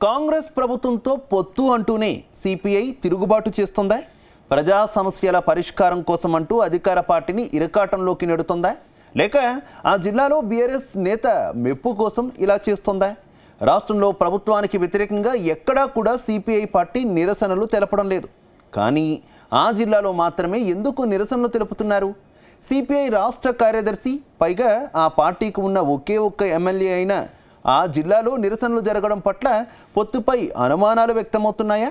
కాంగ్రెస్ ప్రభుత్వంతో పొత్తు అంటూనే సిపిఐ తిరుగుబాటు చేస్తుందా? ప్రజా సమస్యల పరిష్కారం కోసం అంటూ అధికార పార్టీని ఇరకాటంలోకి నెడుతుందా? లేక ఆ జిల్లాలో బీఆర్ఎస్ నేత మెప్పు కోసం ఇలా చేస్తుందా? రాష్ట్రంలో ప్రభుత్వానికి వ్యతిరేకంగా ఎక్కడా కూడా సిపిఐ పార్టీ నిరసనలు తెలపడం లేదు. కానీ ఆ జిల్లాలో మాత్రమే ఎందుకు నిరసనలు తెలుపుతున్నారు? సిపిఐ రాష్ట్ర కార్యదర్శి, పైగా ఆ పార్టీకి ఉన్న ఒకే ఒక్క ఎమ్మెల్యే అయిన ఆ జిల్లాలో నిరసనలు జరగడం పట్ల పొత్తుపై అనుమానాలు వ్యక్తమవుతున్నాయా?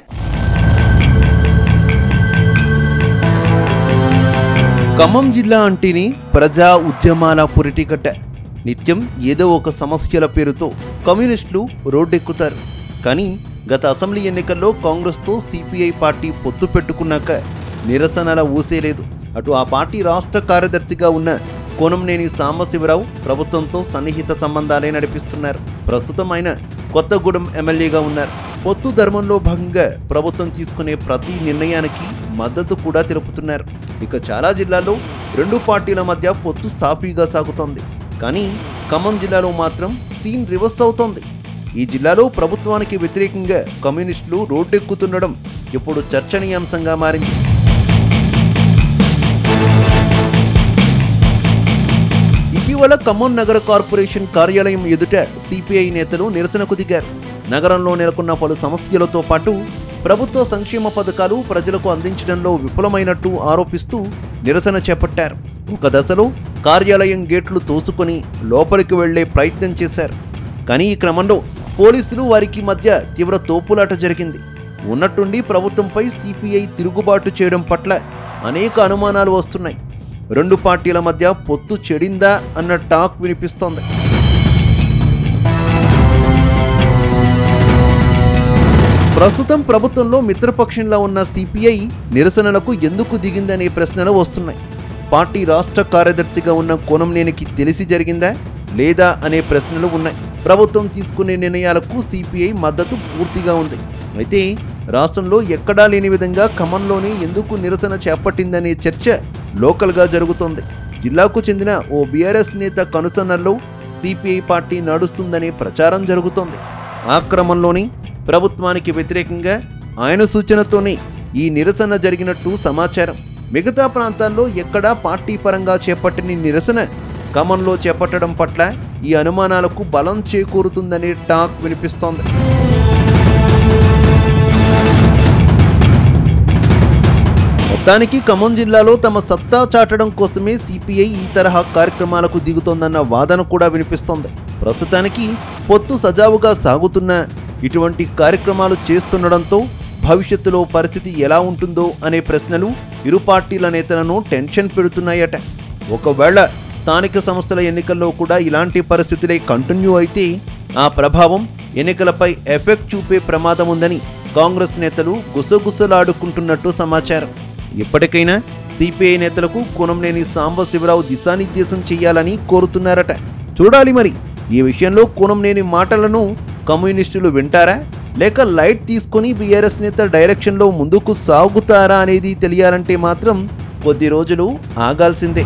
ఖమ్మం జిల్లా అంటేనే ప్రజా ఉద్యమాల పురిటికట్ట. నిత్యం ఏదో ఒక సమస్యల పేరుతో కమ్యూనిస్టులు రోడ్డెక్కుతారు. కానీ గత అసెంబ్లీ ఎన్నికల్లో కాంగ్రెస్తో సిపిఐ పార్టీ పొత్తు పెట్టుకున్నాక నిరసనల ఊసేలేదు. అటు ఆ పార్టీ రాష్ట్ర కార్యదర్శిగా ఉన్న కోనంనేని సాంబశివరావు ప్రభుత్వంతో సన్నిహిత సంబంధాలే నడిపిస్తున్నారు. ప్రస్తుతం ఆయన కొత్తగూడెం ఎమ్మెల్యేగా ఉన్నారు. పొత్తు ధర్మంలో భాగంగా ప్రభుత్వం తీసుకునే ప్రతి నిర్ణయానికి మద్దతు కూడా తెలుపుతున్నారు. ఇక చాలా జిల్లాల్లో రెండు పార్టీల మధ్య పొత్తు సాఫీగా సాగుతోంది. కానీ ఖమ్మం జిల్లాలో మాత్రం సీన్ రివర్స్ అవుతోంది. ఈ జిల్లాలో ప్రభుత్వానికి వ్యతిరేకంగా కమ్యూనిస్టులు రోడ్డెక్కుతుండడం ఇప్పుడు చర్చనీయాంశంగా మారింది. ఇటీవల ఖమ్మం నగర కార్పొరేషన్ కార్యాలయం ఎదుట సిపిఐ నేతలు నిరసనకు దిగారు. నగరంలో నెలకొన్న పలు సమస్యలతో పాటు ప్రభుత్వ సంక్షేమ పథకాలు ప్రజలకు అందించడంలో విఫలమైనట్టు ఆరోపిస్తూ నిరసన చేపట్టారు. ఒక దశలో కార్యాలయం గేట్లు తోసుకొని లోపలికి వెళ్లే ప్రయత్నం చేశారు. కానీ ఈ క్రమంలో పోలీసులు వారికి మధ్య తీవ్ర తోపులాట జరిగింది. ఉన్నట్టుండి ప్రభుత్వంపై సిపిఐ తిరుగుబాటు చేయడం పట్ల అనేక అనుమానాలు వస్తున్నాయి. రెండు పార్టీల మధ్య పొత్తు చెడిందా అన్న టాక్ వినిపిస్తోంది. ప్రస్తుతం ప్రభుత్వంలో మిత్రపక్షంలో ఉన్న సిపిఐ నిరసనలకు ఎందుకు దిగిందనే ప్రశ్నలు వస్తున్నాయి. పార్టీ రాష్ట్ర కార్యదర్శిగా ఉన్న కోనంనేనికి తెలిసి జరిగిందా లేదా అనే ప్రశ్నలు ఉన్నాయి. ప్రభుత్వం తీసుకునే నిర్ణయాలకు సిపిఐ మద్దతు పూర్తిగా ఉంది. అయితే రాష్ట్రంలో ఎక్కడా లేని విధంగా ఖమ్మంలోనే ఎందుకు నిరసన చేపట్టిందనే చర్చ లోకల్గా జరుగుతోంది. జిల్లాకు చెందిన ఓ బీఆర్ఎస్ నేత కనుసన్నల్లో సిపిఐ పార్టీ నడుస్తుందనే ప్రచారం జరుగుతోంది. ఆ క్రమంలోనే ప్రభుత్వానికి వ్యతిరేకంగా ఆయన సూచనతోనే ఈ నిరసన జరిగినట్టు సమాచారం. మిగతా ప్రాంతాల్లో ఎక్కడా పార్టీ పరంగా చేపట్టిన నిరసన ఖమ్మంలో చేపట్టడం పట్ల ఈ అనుమానాలకు బలం చేకూరుతుందనే టాక్ వినిపిస్తోంది. మొత్తానికి ఖమ్మం జిల్లాలో తమ సత్తా చాటడం కోసమే సిపిఐ ఈ తరహా కార్యక్రమాలకు దిగుతోందన్న వాదన కూడా వినిపిస్తోంది. ప్రస్తుతానికి పొత్తు సజావుగా సాగుతున్న ఇటువంటి కార్యక్రమాలు చేస్తుండడంతో భవిష్యత్తులో పరిస్థితి ఎలా ఉంటుందో అనే ప్రశ్నలు ఇరు పార్టీల నేతలను టెన్షన్ పెడుతున్నాయట. ఒకవేళ స్థానిక సంస్థల ఎన్నికల్లో కూడా ఇలాంటి పరిస్థితులే కంటిన్యూ అయితే ఆ ప్రభావం ఎన్నికలపై ఎఫెక్ట్ చూపే ప్రమాదం ఉందని కాంగ్రెస్ నేతలు గుసగుసలాడుకుంటున్నట్టు సమాచారం. ఇప్పటికైనా సిపిఐ నేతలకు కోనంనేని సాంబశివరావు దిశానిర్దేశం చేయాలని కోరుతున్నారట. చూడాలి మరి ఈ విషయంలో కోనంనేని మాటలను కమ్యూనిస్టులు వింటారా లేక లైట్ తీసుకొని బీఆర్ఎస్ నేత డైరెక్షన్లో ముందుకు సాగుతారా అనేది తెలియాలంటే మాత్రం కొద్ది రోజులు ఆగాల్సిందే.